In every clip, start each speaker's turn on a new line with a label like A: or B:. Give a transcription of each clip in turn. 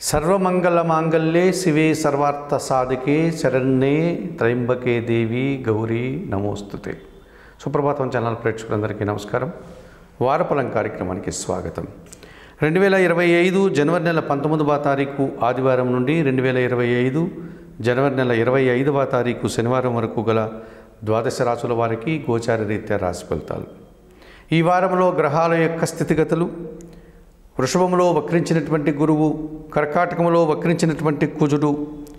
A: సర్వమంగళమాంగళ్యే శివే సర్వార్థ సాధికే శరణ్యే త్రయంబకే దేవి గౌరీ నమోస్తుతే. సుప్రభాతం ఛానల్ ప్రేక్షకులందరికీ నమస్కారం. వారఫలం కార్యక్రమానికి స్వాగతం. 2025 జనవరి నెల 19వ తారీఖు ఆదివారం నుండి 2025 జనవరి నెల 25వ తారీఖు శనివారం వరకు గల ద్వాదశ రాశుల వారికి గోచార రీత్యా రాశి ఫలితాలు. ఈ వారంలో గ్రహాల యొక్క స్థితిగతులు: వృషభములో వక్రించినటువంటి గురువు, కర్కాటకములో వక్రించినటువంటి కుజుడు,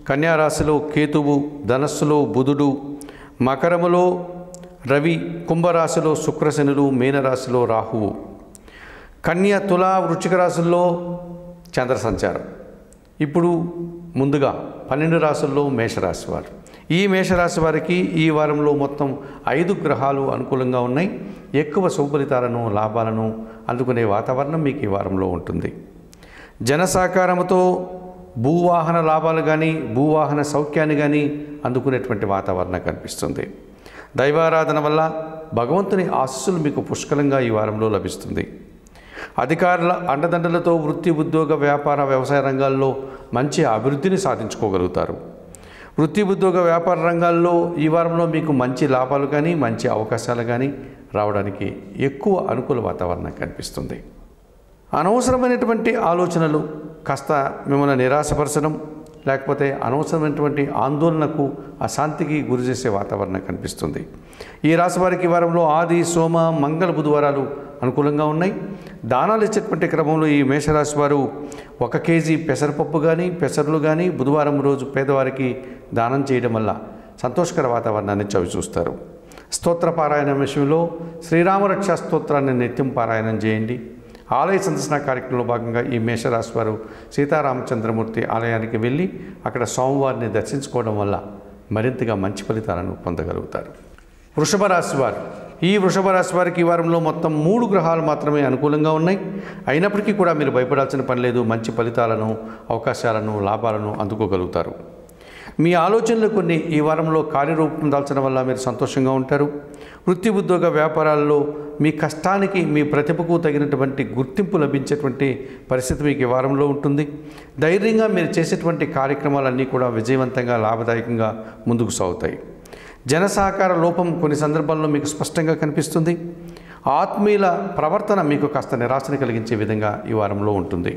A: కన్యారాశిలో కేతువు, ధనస్సులో బుధుడు, మకరములో రవి, కుంభరాశిలో శుక్రశనులు, మీనరాశిలో రాహువు, కన్య, తుల, వృశ్చిక రాశుల్లో చంద్ర సంచారం. ఇప్పుడు ముందుగా 12 రాశుల్లో మేషరాశి వారు. ఈ మేషరాశి వారికి ఈ వారంలో మొత్తం 5 గ్రహాలు అనుకూలంగా ఉన్నాయి. ఎక్కువ శుభఫలితాలను, లాభాలను అందుకునే వాతావరణం మీకు ఈ వారంలో ఉంటుంది. జన సహకారంతో భూవాహన లాభాలు కానీ, భూవాహన సౌఖ్యాన్ని కానీ అందుకునేటువంటి వాతావరణం కనిపిస్తుంది. దైవారాధన వల్ల భగవంతుని ఆశీస్సులు మీకు పుష్కలంగా ఈ వారంలో లభిస్తుంది. అధికారుల అండదండలతో వృత్తి, ఉద్యోగ, వ్యాపార, వ్యవసాయ రంగాల్లో మంచి అభివృద్ధిని సాధించుకోగలుగుతారు. వృత్తి, ఉద్యోగ, వ్యాపార రంగాల్లో ఈ వారంలో మీకు మంచి లాభాలు కానీ, మంచి అవకాశాలు కానీ రావడానికి ఎక్కువ అనుకూల వాతావరణం కనిపిస్తుంది. అనవసరమైనటువంటి ఆలోచనలు కాస్త మిమ్మల్ని నిరాశపరచడం, లేకపోతే అనవసరమైనటువంటి ఆందోళనకు, అశాంతికి గురి చేసే వాతావరణం కనిపిస్తుంది. ఈ రాశి వారికి ఈ వారంలో ఆది, సోమ, మంగళ, బుధవారాలు అనుకూలంగా ఉన్నాయి. దానాలు ఇచ్చేటువంటి క్రమంలో ఈ మేషరాశి వారు 1 కేజీ పెసరపప్పు కానీ, పెసర్లు కానీ బుధవారం రోజు పేదవారికి దానం చేయడం వల్ల సంతోషకర వాతావరణాన్ని చవిచూస్తారు. స్తోత్ర పారాయణం విషయంలో శ్రీరామరక్ష స్తోత్రాన్ని నిత్యం పారాయణం చేయండి. ఆలయ సందర్శన కార్యక్రమంలో భాగంగా ఈ మేషరాశి వారు సీతారామచంద్రమూర్తి ఆలయానికి వెళ్ళి అక్కడ స్వామివారిని దర్శించుకోవడం వల్ల మరింతగా మంచి ఫలితాలను పొందగలుగుతారు. వృషభ రాశి వారు. ఈ వృషభ రాశి వారికి ఈ వారంలో మొత్తం 3 గ్రహాలు మాత్రమే అనుకూలంగా ఉన్నాయి. అయినప్పటికీ కూడా మీరు భయపడాల్సిన పని లేదు. మంచి ఫలితాలను, అవకాశాలను, లాభాలను అందుకోగలుగుతారు. మీ ఆలోచనలు కొన్ని ఈ వారంలో కార్యరూపం దాల్చడం వల్ల మీరు సంతోషంగా ఉంటారు. వృత్తి, ఉద్యోగ, వ్యాపారాల్లో మీ కష్టానికి, మీ ప్రతిభకు తగినటువంటి గుర్తింపు లభించేటువంటి పరిస్థితి మీకు ఈ వారంలో ఉంటుంది. ధైర్యంగా మీరు చేసేటువంటి కార్యక్రమాలన్నీ కూడా విజయవంతంగా, లాభదాయకంగా ముందుకు సాగుతాయి. జన సహకార లోపం కొన్ని సందర్భాల్లో మీకు స్పష్టంగా కనిపిస్తుంది. ఆత్మీయుల ప్రవర్తన మీకు కాస్త నిరాశను కలిగించే విధంగా ఈ వారంలో ఉంటుంది.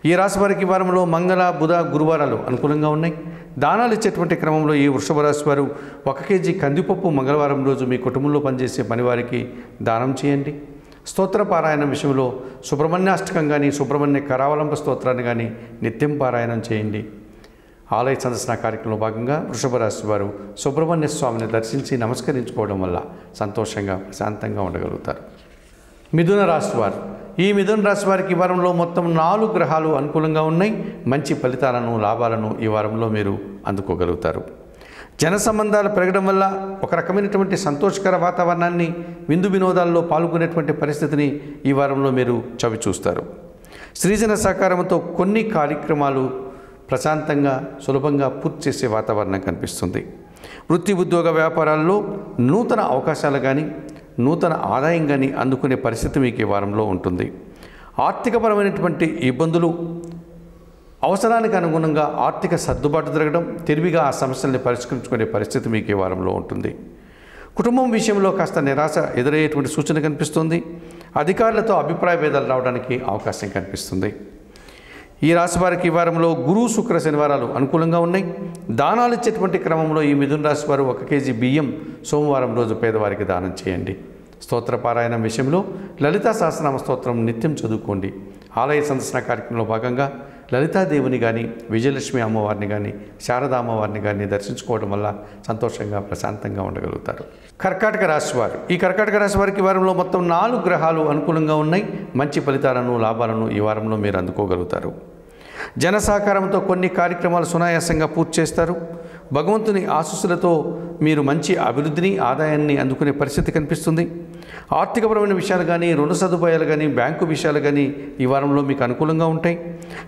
A: ఈ రాశి వారికి ఈ వారంలో మంగళ, బుధ, గురువారాలు అనుకూలంగా ఉన్నాయి. దానాలు ఇచ్చేటువంటి క్రమంలో ఈ వృషభ రాశి వారు 1 కేజీ కందిపప్పు మంగళవారం రోజు మీ కుటుంబంలో పనిచేసే పనివారికి దానం చేయండి. స్తోత్ర పారాయణం విషయంలో సుబ్రహ్మణ్యాష్టకం కానీ, సుబ్రహ్మణ్య కరావలంబ స్తోత్రాన్ని కానీ నిత్యం పారాయణం చేయండి. ఆలయ సందర్శన కార్యక్రమంలో భాగంగా వృషభ రాశి వారు సుబ్రహ్మణ్య స్వామిని దర్శించి నమస్కరించుకోవడం వల్ల సంతోషంగా, ప్రశాంతంగా ఉండగలుగుతారు. మిథున రాశి వారు. ఈ మిథున రాశి వారికి ఈ వారంలో మొత్తం 4 గ్రహాలు అనుకూలంగా ఉన్నాయి. మంచి ఫలితాలను, లాభాలను ఈ వారంలో మీరు అందుకోగలుగుతారు. జన సంబంధాలు పెరగడం వల్ల ఒక రకమైనటువంటి సంతోషకర వాతావరణాన్ని, విందు వినోదాల్లో పాల్గొనేటువంటి పరిస్థితిని ఈ వారంలో మీరు చవిచూస్తారు. స్త్రీజన సహకారంతో కొన్ని కార్యక్రమాలు ప్రశాంతంగా, సులభంగా పూర్తి చేసే వాతావరణం కనిపిస్తుంది. వృత్తి, ఉద్యోగ, వ్యాపారాల్లో నూతన అవకాశాలు కానీ, నూతన ఆదాయం కానీ అందుకునే పరిస్థితి మీకు ఈ వారంలో ఉంటుంది. ఆర్థికపరమైనటువంటి ఇబ్బందులు, అవసరానికి అనుగుణంగా ఆర్థిక సర్దుబాటు జరగడం, తెలివిగా ఆ సమస్యల్ని పరిష్కరించుకునే పరిస్థితి మీకు ఈ వారంలో ఉంటుంది. కుటుంబం విషయంలో కాస్త నిరాశ ఎదురయ్యేటువంటి సూచన కనిపిస్తుంది. అధికారులతో అభిప్రాయ భేదాలు రావడానికి అవకాశం కనిపిస్తుంది. ఈ రాశి వారికి ఈ వారంలో గురు, శుక్ర, శనివారాలు అనుకూలంగా ఉన్నాయి. దానాలు ఇచ్చేటువంటి క్రమంలో ఈ మిథున రాశి వారు 1 కేజీ బియ్యం సోమవారం రోజు పేదవారికి దానం చేయండి. స్తోత్ర పారాయణం విషయంలో లలితా సహస్రనామ స్తోత్రం నిత్యం చదువుకోండి. ఆలయ సందర్శన కార్యక్రమంలో భాగంగా లలితాదేవిని కానీ, విజయలక్ష్మి అమ్మవారిని కానీ, శారదా అమ్మవారిని కానీ దర్శించుకోవడం వల్ల సంతోషంగా, ప్రశాంతంగా ఉండగలుగుతారు. కర్కాటక రాశి వారు. ఈ కర్కాటక రాశి వారికి ఈ వారంలో మొత్తం 4 గ్రహాలు అనుకూలంగా ఉన్నాయి. మంచి ఫలితాలను, లాభాలను ఈ వారంలో మీరు అందుకోగలుగుతారు. జన సహకారంతో కొన్ని కార్యక్రమాలు సునాయాసంగా పూర్తి చేస్తారు. భగవంతుని ఆశీస్సులతో మీరు మంచి అభివృద్ధిని, ఆదాయాన్ని అందుకునే పరిస్థితి కనిపిస్తుంది. ఆర్థికపరమైన విషయాలు కానీ, రుణ సదుపాయాలు కానీ, బ్యాంకు విషయాలు కానీ ఈ వారంలో మీకు అనుకూలంగా ఉంటాయి.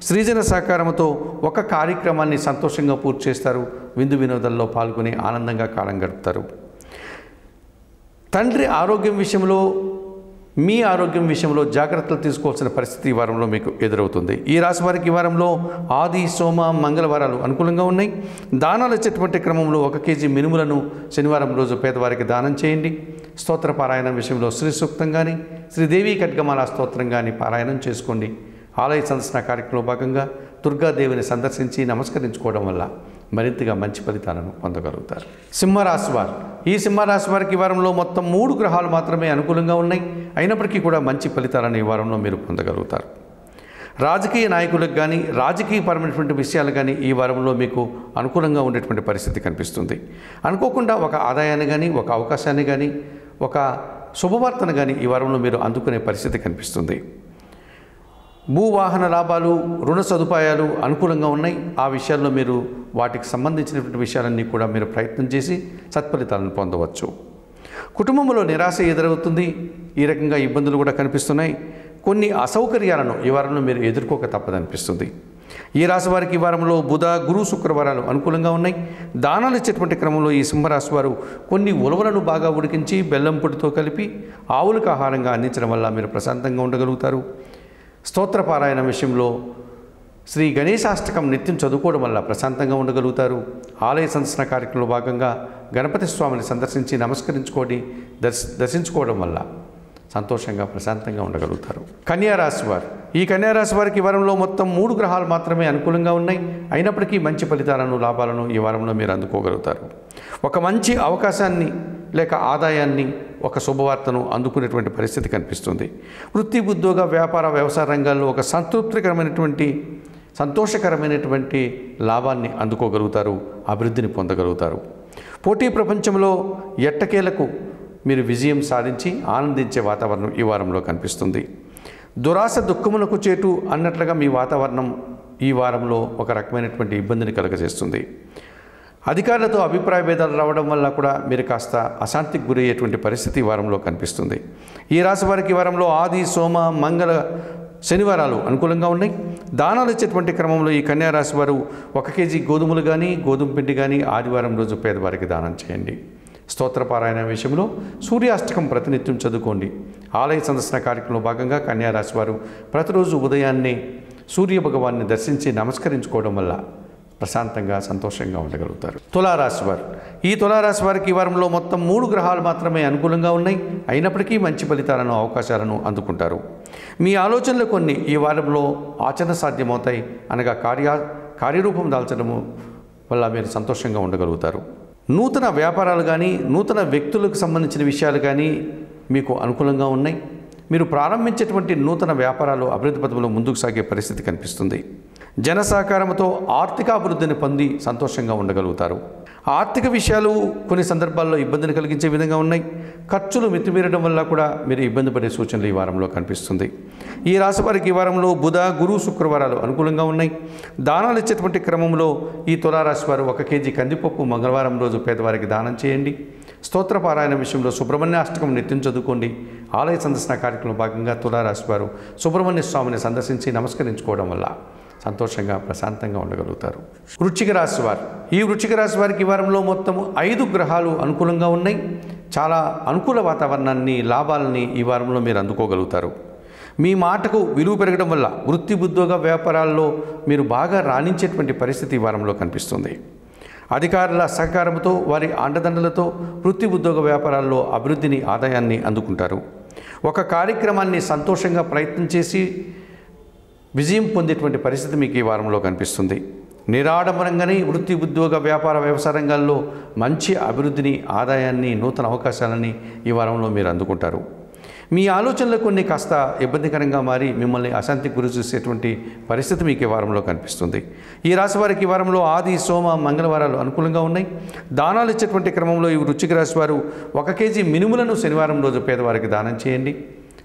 A: స్త్రీజన సహకారంతో ఒక కార్యక్రమాన్ని సంతోషంగా పూర్తి చేస్తారు. విందు వినోదాల్లో పాల్గొని ఆనందంగా కాలం గడుపుతారు. తండ్రి ఆరోగ్యం విషయంలో మీ ఆరోగ్యం విషయంలో జాగ్రత్తలు తీసుకోవాల్సిన పరిస్థితి ఈ వారంలో మీకు ఎదురవుతుంది. ఈ రాశి వారికి ఈ వారంలో ఆది, సోమ, మంగళవారాలు అనుకూలంగా ఉన్నాయి. దానాలు ఇచ్చేటువంటి క్రమంలో 1 కేజీ మినుములను శనివారం రోజు పేదవారికి దానం చేయండి. స్తోత్ర పారాయణం విషయంలో శ్రీ సూక్తం కానీ, శ్రీదేవి ఖడ్గమాల స్తోత్రం కానీ పారాయణం చేసుకోండి. ఆలయ సందర్శన కార్యక్రమంలో భాగంగా దుర్గాదేవిని సందర్శించి నమస్కరించుకోవడం వల్ల మరింతగా మంచి ఫలితాలను పొందగలుగుతారు. సింహరాశి వారు, ఈ సింహరాశి వారికి ఈ వారంలో మొత్తం 3 గ్రహాలు మాత్రమే అనుకూలంగా ఉన్నాయి. అయినప్పటికీ కూడా మంచి ఫలితాలను ఈ వారంలో మీరు పొందగలుగుతారు. రాజకీయ నాయకులకు కానీ, రాజకీయపరమైనటువంటి విషయాలు కానీ ఈ వారంలో మీకు అనుకూలంగా ఉండేటువంటి పరిస్థితి కనిపిస్తుంది. అనుకోకుండా ఒక ఆదాయాన్ని కానీ, ఒక అవకాశాన్ని కానీ, ఒక శుభవార్తను కానీ ఈ వారంలో మీరు అందుకునే పరిస్థితి కనిపిస్తుంది. భూవాహన లాభాలు, రుణ సదుపాయాలు అనుకూలంగా ఉన్నాయి. ఆ విషయాల్లో మీరు వాటికి సంబంధించినటువంటి విషయాలన్నీ కూడా మీరు ప్రయత్నం చేసి సత్ఫలితాలను పొందవచ్చు. కుటుంబంలో నిరాశ ఎదురవుతుంది. ఈ రకంగా ఇబ్బందులు కూడా కనిపిస్తున్నాయి. కొన్ని అసౌకర్యాలను ఈ వారంలో మీరు ఎదుర్కోక తప్పదనిపిస్తుంది. ఈ రాశి వారికి ఈ వారంలో బుధ, గురు, శుక్రవారాలు అనుకూలంగా ఉన్నాయి. దానాలు ఇచ్చేటువంటి క్రమంలో ఈ సింహరాశి వారు కొన్ని ఉలవలను బాగా ఉడికించి బెల్లం పొడితో కలిపి ఆవులకు ఆహారంగా అందించడం వల్ల మీరు ప్రశాంతంగా ఉండగలుగుతారు. స్తోత్ర పారాయణ విషయంలో శ్రీ గణేశాష్టకం నిత్యం చదువుకోవడం వల్ల ప్రశాంతంగా ఉండగలుగుతారు. ఆలయ సందర్శన కార్యక్రమంలో భాగంగా గణపతి స్వామిని సందర్శించి నమస్కరించుకొని దర్శించుకోవడం వల్ల సంతోషంగా ప్రశాంతంగా ఉండగలుగుతారు. కన్యారాశి వారు, ఈ కన్యారాశి వారికి ఈ వారంలో మొత్తం 3 గ్రహాలు మాత్రమే అనుకూలంగా ఉన్నాయి. అయినప్పటికీ మంచి ఫలితాలను, లాభాలను ఈ వారంలో మీరు అందుకోగలుగుతారు. ఒక మంచి అవకాశాన్ని లేక ఆదాయాన్ని, ఒక శుభవార్తను అందుకునేటువంటి పరిస్థితి కనిపిస్తుంది. వృత్తి, ఉద్యోగ, వ్యాపార, వ్యవసాయ రంగాల్లో ఒక సంతోషకరమైనటువంటి లాభాన్ని అందుకోగలుగుతారు. అభివృద్ధిని పొందగలుగుతారు. పోటీ ప్రపంచంలో ఎట్టకేలకు మీరు విజయం సాధించి ఆనందించే వాతావరణం ఈ వారంలో కనిపిస్తుంది. దురాశ దుఃఖములకు చేటు అన్నట్లుగా మీ వాతావరణం ఈ వారంలో ఒక రకమైనటువంటి ఇబ్బందిని కలుగజేస్తుంది. అధికారులతో అభిప్రాయ భేదాలు రావడం వల్ల కూడా మీరు కాస్త అశాంతికి గురయ్యేటువంటి పరిస్థితి ఈ వారంలో కనిపిస్తుంది. ఈ రాశి వారికి ఈ వారంలో ఆది, సోమ, మంగళ, శనివారాలు అనుకూలంగా ఉన్నాయి. దానాలు ఇచ్చేటువంటి క్రమంలో ఈ కన్యా రాశి వారు 1 కేజీ గోధుమలు కానీ, గోధుమ పిండి కానీ ఆదివారం రోజు పేదవారికి దానం చేయండి. స్తోత్రపారాయణ విషయంలో సూర్యాష్టకం ప్రతినిత్యం చదువుకోండి. ఆలయ సందర్శన కార్యక్రమంలో భాగంగా కన్యా రాశి వారు ప్రతిరోజు ఉదయాన్నే సూర్య భగవాన్ని దర్శించి నమస్కరించుకోవడం వల్ల ప్రశాంతంగా, సంతోషంగా ఉండగలుగుతారు. తులారాశి వారు, ఈ తులారాశి వారికి ఈ వారంలో మొత్తం 3 గ్రహాలు మాత్రమే అనుకూలంగా ఉన్నాయి. అయినప్పటికీ మంచి ఫలితాలను, అవకాశాలను అందుకుంటారు. మీ ఆలోచనలు కొన్ని ఈ వారంలో ఆచరణ సాధ్యమవుతాయి. అనగా కార్యరూపం దాల్చడము వల్ల మీరు సంతోషంగా ఉండగలుగుతారు. నూతన వ్యాపారాలు కానీ, నూతన వ్యక్తులకు సంబంధించిన విషయాలు కానీ మీకు అనుకూలంగా ఉన్నాయి. మీరు ప్రారంభించేటువంటి నూతన వ్యాపారాలు అభివృద్ధి పథంలో ముందుకు సాగే పరిస్థితి కనిపిస్తుంది. జన సహకారంతో ఆర్థికాభివృద్ధిని పొంది సంతోషంగా ఉండగలుగుతారు. ఆర్థిక విషయాలు కొన్ని సందర్భాల్లో ఇబ్బందిని కలిగించే విధంగా ఉన్నాయి. ఖర్చులు మితిమీరడం వల్ల కూడా మీరు ఇబ్బంది పడే సూచనలు ఈ వారంలో కనిపిస్తుంది. ఈ రాశి వారికి ఈ వారంలో బుధ, గురు, శుక్రవారాలు అనుకూలంగా ఉన్నాయి. దానాలు ఇచ్చేటువంటి క్రమంలో ఈ తులారాశి వారు 1 కేజీ కందిపప్పు మంగళవారం రోజు పేదవారికి దానం చేయండి. స్తోత్రపారాయణ విషయంలో సుబ్రహ్మణ్యాష్టకం నిత్యం చదువుకోండి. ఆలయ సందర్శన కార్యక్రమంలో భాగంగా తులారాశి వారు సుబ్రహ్మణ్య స్వామిని సందర్శించి నమస్కరించుకోవడం వల్ల సంతోషంగా, ప్రశాంతంగా ఉండగలుగుతారు. వృశ్చిక రాశి వారు, ఈ వృశ్చిక రాశి వారికి ఈ వారంలో మొత్తం 5 గ్రహాలు అనుకూలంగా ఉన్నాయి. చాలా అనుకూల వాతావరణాన్ని, లాభాలని ఈ వారంలో మీరు అందుకోగలుగుతారు. మీ మాటకు విలువ పెరగడం వల్ల వృత్తి, ఉద్యోగ, వ్యాపారాల్లో మీరు బాగా రాణించేటువంటి పరిస్థితి ఈ వారంలో కనిపిస్తుంది. అధికారుల సహకారంతో, వారి అండదండలతో వృత్తి, ఉద్యోగ, వ్యాపారాల్లో అభివృద్ధిని, ఆదాయాన్ని అందుకుంటారు. ఒక కార్యక్రమాన్ని సంతోషంగా ప్రయత్నం చేసి విజయం పొందేటువంటి పరిస్థితి మీకు ఈ వారంలో కనిపిస్తుంది. నిరాడంబరంగానే వృత్తి, ఉద్యోగ, వ్యాపార, వ్యవసాయ రంగాల్లో మంచి అభివృద్ధిని, ఆదాయాన్ని, నూతన అవకాశాలని ఈ వారంలో మీరు అందుకుంటారు. మీ ఆలోచనలు కొన్ని కాస్త ఇబ్బందికరంగా మారి మిమ్మల్ని అశాంతికి గురి చేసేటువంటి పరిస్థితి మీకు ఈ వారంలో కనిపిస్తుంది. ఈ రాశి వారికి ఈ వారంలో ఆది, సోమ, మంగళవారాలు అనుకూలంగా ఉన్నాయి. దానాలు ఇచ్చేటువంటి క్రమంలో ఈ వృశ్చిక రాశి వారు 1 కేజీ మినుములను శనివారం రోజు పేదవారికి దానం చేయండి.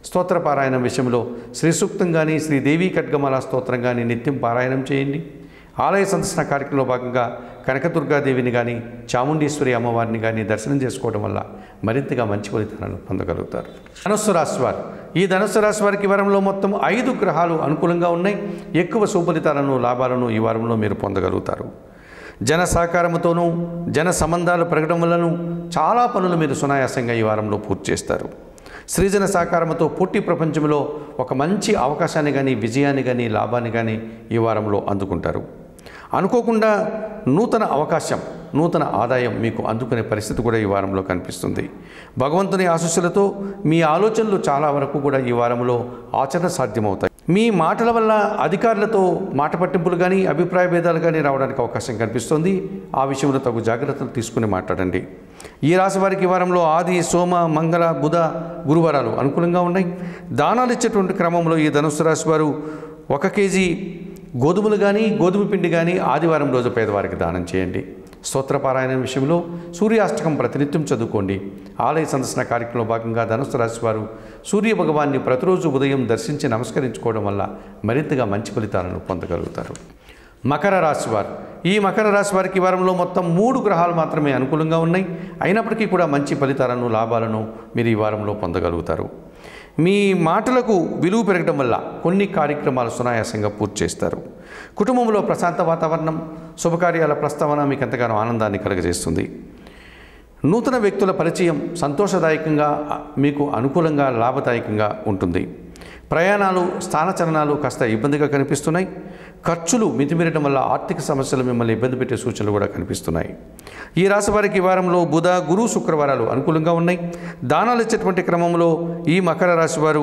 A: స్తోత్రపారాయణం విషయంలో శ్రీ సూక్తం కానీ, శ్రీదేవి ఖడ్గమాల స్తోత్రం కానీ నిత్యం పారాయణం చేయండి. ఆలయ సందర్శన కార్యక్రమంలో భాగంగా కనకదుర్గాదేవిని కానీ, చాముండేశ్వరి అమ్మవారిని కానీ దర్శనం చేసుకోవడం వల్ల మరింతగా మంచి ఫలితాలను పొందగలుగుతారు. ధనుస్సు రాశి వారు, ఈ ధనుస్సు రాశి వారికి వారంలో మొత్తం 5 గ్రహాలు అనుకూలంగా ఉన్నాయి. ఎక్కువ సుఫలితాలను, లాభాలను ఈ వారంలో మీరు పొందగలుగుతారు. జన సహకారంతోనూ, జన సంబంధాలు పెరగడం వల్లను చాలా పనులు మీరు సునాయాసంగా ఈ వారంలో పూర్తి చేస్తారు. సృజన సహకారంతో పోటీ ప్రపంచంలో ఒక మంచి అవకాశాన్ని కానీ, విజయాన్ని కానీ, లాభాన్ని కానీ ఈ వారంలో అందుకుంటారు. అనుకోకుండా నూతన అవకాశం, నూతన ఆదాయం మీకు అందుకునే పరిస్థితి కూడా ఈ వారంలో కనిపిస్తుంది. భగవంతుని ఆశీస్సులతో మీ ఆలోచనలు చాలా వరకు కూడా ఈ వారంలో ఆచరణ సాధ్యమవుతాయి. మీ మాటల వల్ల అధికారులతో మాట పట్టింపులు కానీ, అభిప్రాయ భేదాలు కానీ రావడానికి అవకాశం కనిపిస్తుంది. ఆ విషయంలో తగు జాగ్రత్తలు తీసుకుని మాట్లాడండి. ఈ రాశి వారికి ఈ వారంలో ఆది, సోమ, మంగళ, బుధ, గురువారాలు అనుకూలంగా ఉన్నాయి. దానాలు ఇచ్చేటువంటి క్రమంలో ఈ ధనుస్సు రాశి వారు 1 కేజీ గోధుమలు కానీ, గోధుమ పిండి కానీ ఆదివారం రోజు పేదవారికి దానం చేయండి. స్తోత్రపారాయణ విషయంలో సూర్యాష్టకం ప్రతినిత్యం చదువుకోండి. ఆలయ సందర్శన కార్యక్రమంలో భాగంగా ధనుస్సు రాశి వారు సూర్య భగవాన్ని ప్రతిరోజు ఉదయం దర్శించి నమస్కరించుకోవడం వల్ల మరింతగా మంచి ఫలితాలను పొందగలుగుతారు. మకర రాశి వారు, ఈ మకర రాశి వారికి ఈ వారంలో మొత్తం 3 గ్రహాలు మాత్రమే అనుకూలంగా ఉన్నాయి. అయినప్పటికీ కూడా మంచి ఫలితాలను, లాభాలను మీరు ఈ వారంలో పొందగలుగుతారు. మీ మాటలకు విలువ పెరగడం వల్ల కొన్ని కార్యక్రమాలు సునాయాసంగా పూర్తి చేస్తారు. కుటుంబంలో ప్రశాంత వాతావరణం, శుభకార్యాల ప్రస్తావన మీకు ఎంతగానో ఆనందాన్ని కలుగజేస్తుంది. నూతన వ్యక్తుల పరిచయం సంతోషదాయకంగా, మీకు అనుకూలంగా, లాభదాయకంగా ఉంటుంది. ప్రయాణాలు, స్థానచలనాలు కాస్త ఇబ్బందిగా కనిపిస్తున్నాయి. ఖర్చులు మితిమీరడం వల్ల ఆర్థిక సమస్యలు మిమ్మల్ని ఇబ్బంది పెట్టే సూచనలు కూడా కనిపిస్తున్నాయి. ఈ రాశి వారికి ఈ వారంలో బుధ, గురు, శుక్రవారాలు అనుకూలంగా ఉన్నాయి. దానాలు ఇచ్చేటువంటి క్రమంలో ఈ మకర రాశి వారు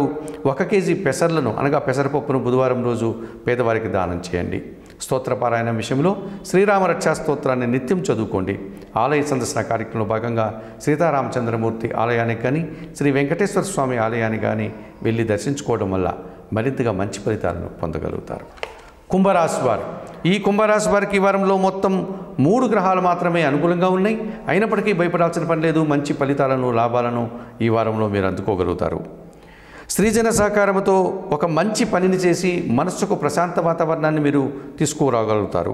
A: 1 కేజీ పెసర్లను, అనగా పెసరపప్పును బుధవారం రోజు పేదవారికి దానం చేయండి. స్తోత్రపారాయణ విషయంలో శ్రీరామ రక్షా స్తోత్రాన్ని నిత్యం చదువుకోండి. ఆలయ సందర్శన కార్యక్రమంలో భాగంగా సీతారామచంద్రమూర్తి ఆలయానికి కానీ, శ్రీ వెంకటేశ్వర స్వామి ఆలయానికి కానీ వెళ్ళి దర్శించుకోవడం వల్ల మరింతగా మంచి ఫలితాలను పొందగలుగుతారు. కుంభరాశి వారు, ఈ కుంభరాశి వారికి ఈ వారంలో మొత్తం 3 గ్రహాలు మాత్రమే అనుకూలంగా ఉన్నాయి. అయినప్పటికీ భయపడాల్సిన పని లేదు. మంచి ఫలితాలను, లాభాలను ఈ వారంలో మీరు అందుకోగలుగుతారు. స్త్రీజన సహకారంతో ఒక మంచి పనిని చేసి మనస్సుకు ప్రశాంత వాతావరణాన్ని మీరు తీసుకురాగలుగుతారు.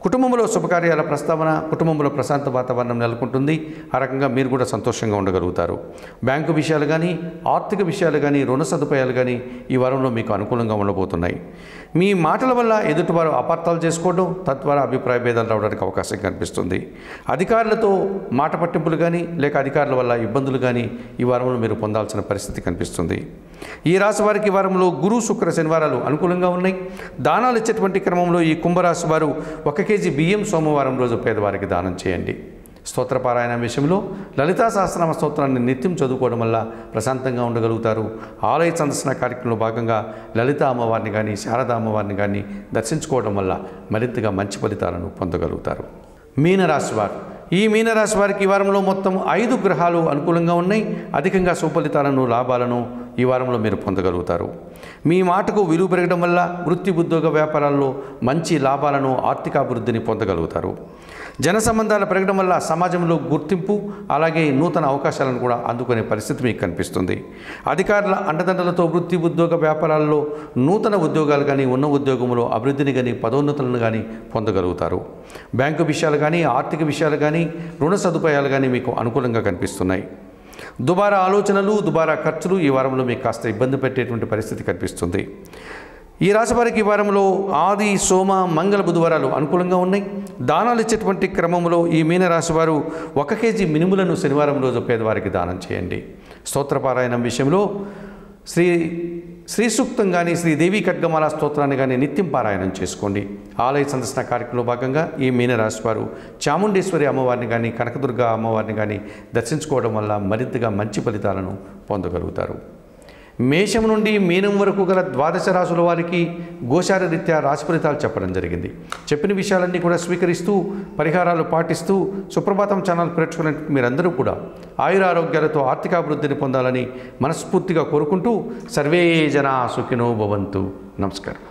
A: కుటుంబంలో శుభకార్యాల ప్రస్తావన, కుటుంబంలో ప్రశాంత వాతావరణం నెలకొంటుంది. ఆ రకంగా మీరు కూడా సంతోషంగా ఉండగలుగుతారు. బ్యాంకు విషయాలు కానీ, ఆర్థిక విషయాలు కానీ, రుణ సదుపాయాలు కానీ ఈ వారంలో మీకు అనుకూలంగా ఉండబోతున్నాయి. మీ మాటల వల్ల ఎదుటివారు అపార్థాలు చేసుకోవడం, తద్వారా అభిప్రాయ భేదాలు రావడానికి అవకాశం కనిపిస్తుంది. అధికారులతో మాట పట్టింపులు కానీ, లేక అధికారుల వల్ల ఇబ్బందులు కానీ ఈ వారంలో మీరు పొందాల్సిన పరిస్థితి కనిపిస్తుంది. ఈ రాశి వారికి ఈ వారంలో గురు, శుక్ర, శనివారాలు అనుకూలంగా ఉన్నాయి. దానాలు ఇచ్చేటువంటి క్రమంలో ఈ కుంభరాశి వారు 1 కేజీ బియ్యం సోమవారం రోజు పేదవారికి దానం చేయండి. స్తోత్రపారాయణ విషయంలో లలితా సహస్రనామ స్తోత్రాన్ని నిత్యం చదువుకోవడం వల్ల ప్రశాంతంగా ఉండగలుగుతారు. ఆలయ సందర్శన కార్యక్రమంలో భాగంగా లలిత అమ్మవారిని కానీ, శారదా అమ్మవారిని కానీ దర్శించుకోవడం వల్ల మరింతగా మంచి ఫలితాలను పొందగలుగుతారు. మీనరాశి వారు, ఈ మీనరాశి వారికి ఈ వారంలో మొత్తం 5 గ్రహాలు అనుకూలంగా ఉన్నాయి. అధికంగా సుఫలితాలను, లాభాలను ఈ వారంలో మీరు పొందగలుగుతారు. మీ మాటకు విలువ పెరగడం వల్ల వృత్తి, ఉద్యోగ, వ్యాపారాల్లో మంచి లాభాలను, ఆర్థికాభివృద్ధిని పొందగలుగుతారు. జన సంబంధాలు పెరగడం వల్ల సమాజంలో గుర్తింపు, అలాగే నూతన అవకాశాలను కూడా అందుకునే పరిస్థితి మీకు కనిపిస్తుంది. అధికారుల అండదండలతో వృత్తి, ఉద్యోగ, వ్యాపారాల్లో నూతన ఉద్యోగాలు కానీ, ఉన్న ఉద్యోగంలో అభివృద్ధిని కానీ, పదోన్నతులను కానీ పొందగలుగుతారు. బ్యాంకు విషయాలు కానీ, ఆర్థిక విషయాలు కానీ, రుణ సదుపాయాలు కానీ మీకు అనుకూలంగా కనిపిస్తున్నాయి. దుబారా ఆలోచనలు, దుబారా ఖర్చులు ఈ వారంలో మీకు కాస్త ఇబ్బంది పెట్టేటువంటి పరిస్థితి కనిపిస్తుంది. ఈ రాశి వారికి ఈ వారంలో ఆది, సోమ, మంగళ, బుధవారాలు అనుకూలంగా ఉన్నాయి. దానాలు ఇచ్చేటువంటి క్రమంలో ఈ మీనరాశి వారు 1 కేజీ మినుములను శనివారం రోజు పేదవారికి దానం చేయండి. స్తోత్రపారాయణం విషయంలో శ్రీ సూక్తం కానీ, శ్రీదేవి ఖడ్గమాల స్తోత్రాన్ని కానీ నిత్యం పారాయణం చేసుకోండి. ఆలయ సందర్శన కార్యక్రమంలో భాగంగా ఈ మీనరాశి వారు చాముండేశ్వరి అమ్మవారిని కానీ, కనకదుర్గ అమ్మవారిని కానీ దర్శించుకోవడం వల్ల మరింతగా మంచి ఫలితాలను పొందగలుగుతారు. మేషం నుండి మీనం వరకు గల 12 రాశుల వారికి గోచార రీత్యా రాశి ఫలితాలు చెప్పడం జరిగింది. చెప్పిన విషయాలన్నీ కూడా స్వీకరిస్తూ, పరిహారాలు పాటిస్తూ సుప్రభాతం ఛానల్ ప్రేక్షకులు మీరందరూ కూడా ఆయురారోగ్యాలతో ఆర్థికాభివృద్ధిని పొందాలని మనస్ఫూర్తిగా కోరుకుంటూ సర్వే జనా సుఖినో భవంతు. నమస్కారం.